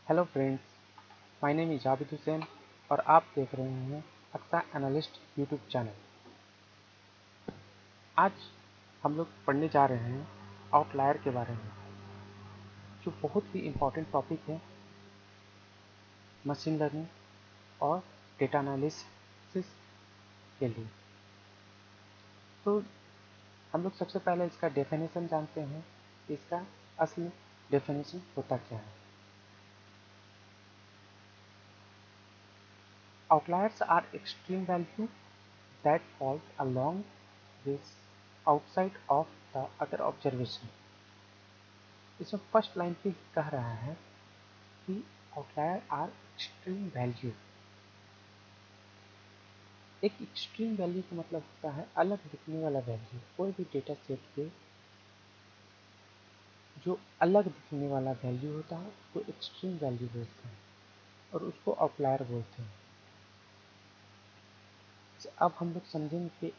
Hello friends, my name is Abid Hussain और आप देख रहे हैं अक्सा एनालिस्ट यूट्यूब चैनल। आज हम लोग पढ़ने जा रहे हैं आउटलायर के बारे में, जो बहुत ही इम्पोर्टेंट टॉपिक है मशीन लर्निंग और डेटा एनालिसिस के लिए। तो हम लोग सबसे पहले इसका डेफिनेशन जानते हैं कि इसका असली डेफिनेशन होता क्या है। Outliers are extreme value that fall along this outside of the other observation। इसमें फर्स्ट लाइन पे कह रहा है कि आउटलायर आर एक्सट्रीम वैल्यू। एक एक्सट्रीम वैल्यू का मतलब होता है अलग दिखने वाला वैल्यू। कोई भी डेटा सेट पे जो अलग दिखने वाला वैल्यू होता है उसको एक्सट्रीम वैल्यू बोलते हैं और उसको आउटलायर बोलते हैं। अब हम लोग समझेंगे कि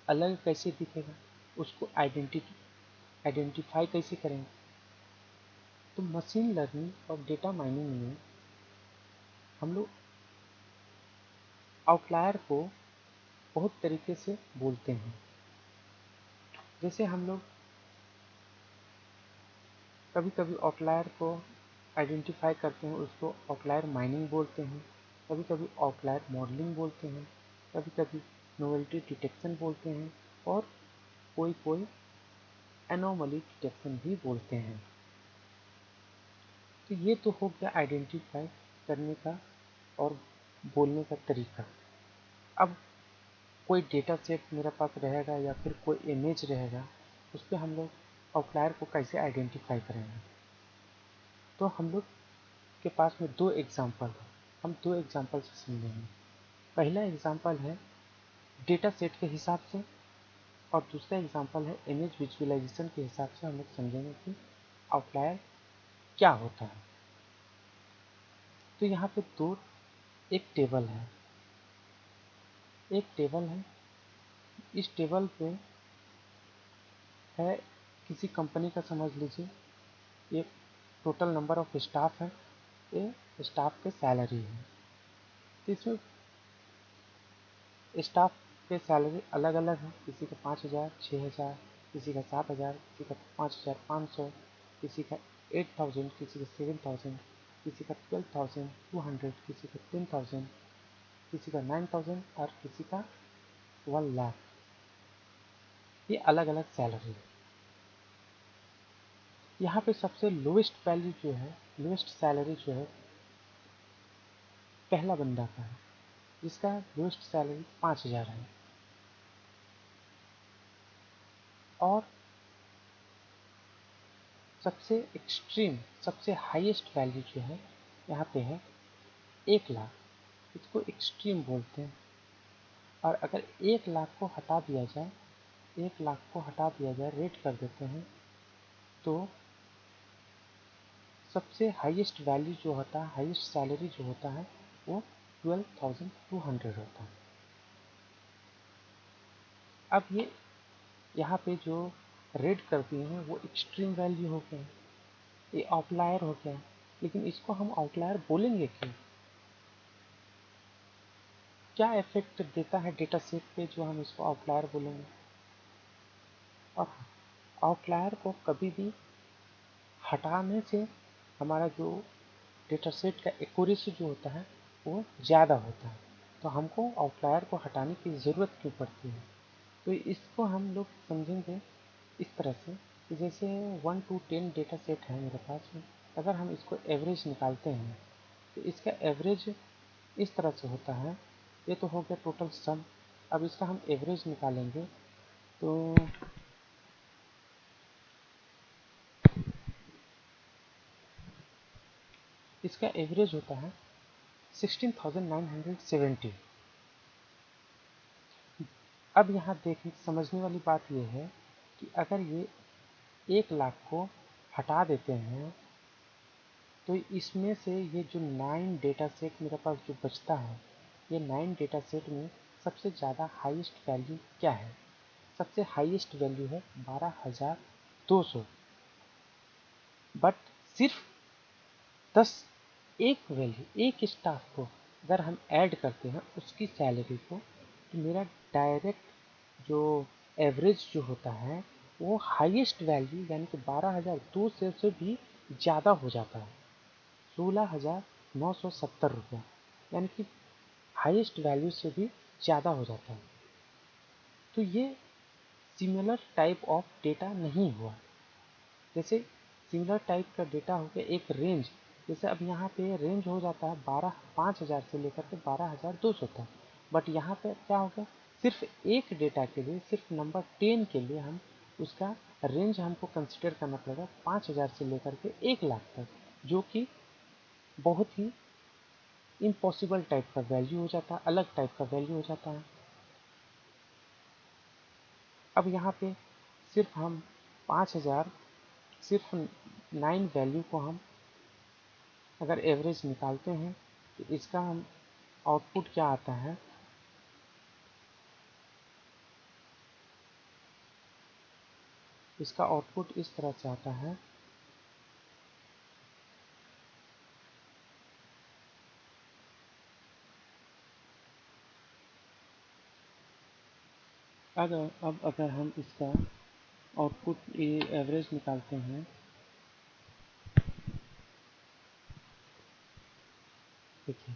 अलग कैसे दिखेगा, उसको आइडेंटिफाई कैसे करेंगे। तो मशीन लर्निंग और डेटा माइनिंग में हम लोग आउटलायर को बहुत तरीके से बोलते हैं। जैसे हम लोग कभी कभी आउटलायर को आइडेंटिफाई करते हैं, उसको आउटलायर माइनिंग बोलते हैं, कभी कभी आउटलायर मॉडलिंग बोलते हैं, कभी कभी नोवेल्टी डिटेक्शन बोलते हैं और कोई कोई एनोमली डिटेक्शन भी बोलते हैं। तो ये तो हो गया आइडेंटिफाई करने का और बोलने का तरीका। अब कोई डेटा सेट मेरे पास रहेगा या फिर कोई इमेज रहेगा, उस पर हम लोग आउटलायर को कैसे आइडेंटिफाई करेंगे। तो हम लोग के पास में दो एग्जाम्पल है, हम दो एग्जाम्पल से समझेंगे। पहला एग्जाम्पल है डेटा सेट के हिसाब से और दूसरा एग्जाम्पल है इमेज विजुअलाइजेशन के हिसाब से। हम लोग समझेंगे कि आउटलायर क्या होता है। तो यहाँ पे एक टेबल है, इस टेबल पे है किसी कंपनी का, समझ लीजिए ये टोटल नंबर ऑफ स्टाफ है, ये स्टाफ के सैलरी है। तो इसमें स्टाफ के सैलरी अलग अलग है, किसी का 5,000, 6,000, किसी का 7,000, किसी का 5,500, किसी का 8,000, किसी का 7,000, किसी का 12,200, किसी का 10,000, किसी का 9,000 और किसी का 1,00,000। ये अलग अलग सैलरी है। यहाँ पे सबसे लोएस्ट वैल्यू जो है, लोएस्ट सैलरी जो है पहला बंदा का है, जिसका लोएस्ट सैलरी 5,000 है। और सबसे एक्सट्रीम, सबसे हाईएस्ट वैल्यू जो है यहाँ पे है 1,00,000। इसको एक्सट्रीम बोलते हैं। और अगर 1,00,000 को हटा दिया जाए, 1,00,000 को हटा दिया जाए, रेट कर देते हैं, तो सबसे हाईएस्ट वैल्यू जो होता है, हाईएस्ट सैलरी जो होता है वो 12,200 होता है। अब ये यहाँ पे जो रेट कर दिए हैं वो एक्सट्रीम वैल्यू हो गया, ये आउटलायर हो गया। लेकिन इसको हम आउटलायर बोलेंगे क्यों? क्या इफेक्ट देता है डेटा सेट पे जो हम इसको आउटलायर बोलेंगे? और आउटलायर को कभी भी हटाने से हमारा जो डेटा सेट का एक्यूरेसी जो होता है वो ज़्यादा होता है। तो हमको आउटलायर को हटाने की ज़रूरत क्यों पड़ती है? तो इसको हम लोग समझेंगे इस तरह से कि जैसे 1 to 10 डेटा सेट है मेरे पास में, अगर हम इसको एवरेज निकालते हैं तो इसका एवरेज इस तरह से होता है। ये तो हो गया टोटल सम। अब इसका हम एवरेज निकालेंगे तो इसका एवरेज होता है 16,970। अब यहाँ देखने समझने वाली बात यह है कि अगर ये 1,00,000 को हटा देते हैं तो इसमें से ये जो 9 डेटा सेट मेरे पास जो बचता है, ये 9 डेटा सेट में सबसे ज़्यादा हाईएस्ट वैल्यू क्या है? सबसे हाईएस्ट वैल्यू है 12,200। बट सिर्फ 10 एक वैल्यू, एक स्टाफ को अगर हम ऐड करते हैं उसकी सैलरी को, तो मेरा डायरेक्ट जो एवरेज जो होता है वो हाईएस्ट वैल्यू यानी कि 12,200 से भी ज़्यादा हो जाता है, 16,970 रुपया, यानी कि हाईएस्ट वैल्यू से भी ज़्यादा हो जाता है। तो ये सिमिलर टाइप ऑफ डेटा नहीं हुआ। जैसे सिमिलर टाइप का डेटा हो गया एक रेंज, जैसे अब यहाँ पे रेंज हो जाता है 5,000 से लेकर के 12,200 तक, बट यहाँ पे क्या हो गया, सिर्फ एक डेटा के लिए, सिर्फ नंबर 10 के लिए हम उसका रेंज हमको कंसिडर करना पड़ेगा 5,000 से लेकर के 1,00,000 तक, जो कि बहुत ही इम्पॉसिबल टाइप का वैल्यू हो जाता है, अलग टाइप का वैल्यू हो जाता है। अब यहाँ पे सिर्फ हम 5,000, सिर्फ 9 वैल्यू को हम अगर एवरेज निकालते हैं तो इसका हम आउटपुट क्या आता है, इसका आउटपुट इस तरह से आता है। अब अगर हम इसका आउटपुट एवरेज निकालते हैं, देखिए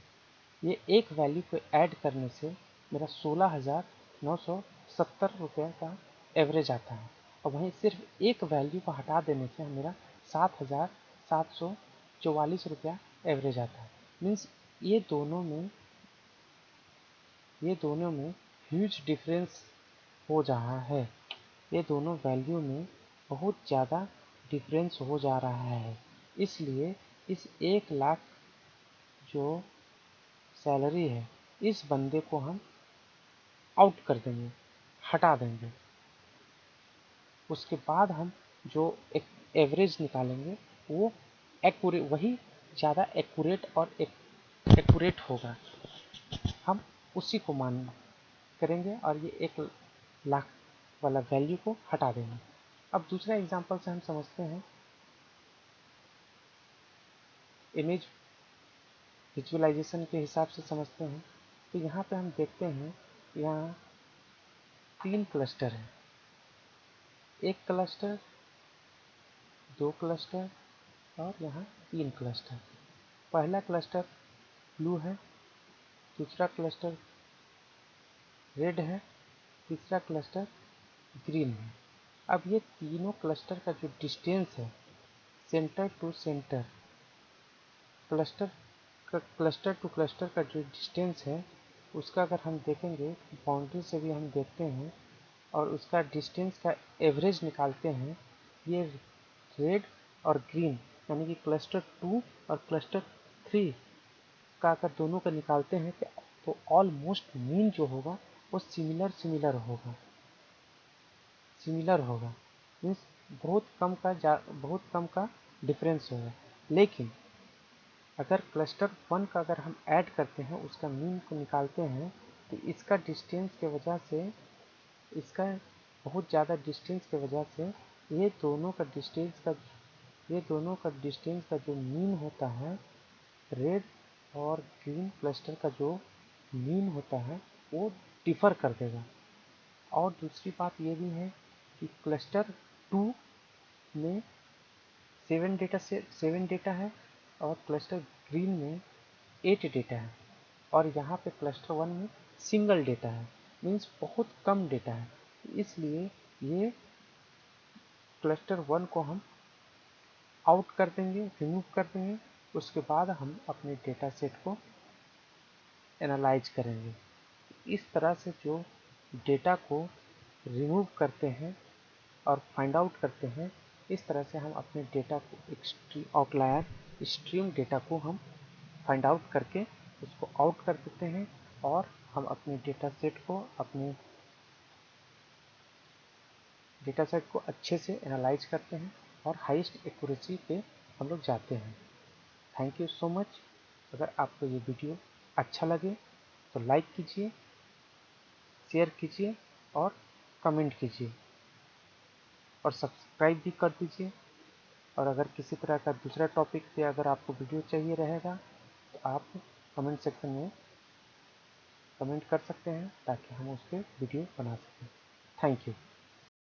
ये एक वैल्यू को ऐड करने से मेरा 16,970 रुपये का एवरेज आता है, और वहीं सिर्फ एक वैल्यू को हटा देने से मेरा 7,744 रुपया एवरेज आता है। मीन्स ये दोनों में ह्यूज डिफरेंस हो रहा है, ये दोनों वैल्यू में बहुत ज़्यादा डिफरेंस हो जा रहा है। इसलिए इस 1,00,000 जो सैलरी है, इस बंदे को हम आउट कर देंगे, हटा देंगे। उसके बाद हम जो एक एवरेज निकालेंगे वो वही ज़्यादा एक्यूरेट और एक्यूरेट होगा, हम उसी को मान करेंगे और ये 1,00,000 वाला वैल्यू को हटा देंगे। अब दूसरा एग्जांपल से हम समझते हैं, इमेज विजुअलाइजेशन के हिसाब से समझते हैं। तो यहाँ पे हम देखते हैं, यहाँ 3 क्लस्टर हैं, एक क्लस्टर, 2 क्लस्टर और यहाँ 3 क्लस्टर। पहला क्लस्टर ब्लू है, दूसरा क्लस्टर रेड है, तीसरा क्लस्टर ग्रीन है। अब ये तीनों क्लस्टर का जो डिस्टेंस है centre to centre, cluster to cluster का जो डिस्टेंस है उसका अगर हम देखेंगे, बाउंड्री से भी हम देखते हैं और उसका डिस्टेंस का एवरेज निकालते हैं, ये रेड और ग्रीन यानी कि क्लस्टर 2 और क्लस्टर 3 का अगर दोनों का निकालते हैं तो ऑलमोस्ट मीन जो होगा वो सिमिलर होगा। मीन्स बहुत कम का डिफरेंस होगा। लेकिन अगर क्लस्टर 1 का अगर हम ऐड करते हैं, उसका मीन को निकालते हैं, तो इसका डिस्टेंस के वजह से, इसका बहुत ज़्यादा डिस्टेंस के वजह से ये दोनों का डिस्टेंस का जो मीन होता है, रेड और ग्रीन क्लस्टर का जो मीन होता है वो डिफ़र कर देगा। और दूसरी बात ये भी है कि क्लस्टर 2 में 7 डेटा है और क्लस्टर ग्रीन में 8 डेटा है, और यहाँ पे क्लस्टर 1 में सिंगल डेटा है, मीन्स बहुत कम डेटा है। इसलिए ये क्लस्टर 1 को हम आउट कर देंगे, रिमूव कर देंगे। उसके बाद हम अपने डेटा सेट को एनालाइज करेंगे। इस तरह से जो डेटा को रिमूव करते हैं और फाइंड आउट करते हैं, इस तरह से हम अपने डेटा को आउटलायर स्ट्रीम डेटा को हम फाइंड आउट करके उसको आउट कर देते हैं, और हम अपने डेटा सेट को अच्छे से एनालाइज करते हैं और हाईएस्ट एक्यूरेसी पे हम लोग जाते हैं। Thank you so much. अगर आपको ये वीडियो अच्छा लगे तो लाइक कीजिए, शेयर कीजिए और कमेंट कीजिए और सब्सक्राइब भी कर दीजिए। और अगर किसी तरह का दूसरा टॉपिक पे अगर आपको वीडियो चाहिए रहेगा आप कमेंट सेक्शन में कमेंट कर सकते हैं ताकि हम उस पर वीडियो बना सकें। Thank you.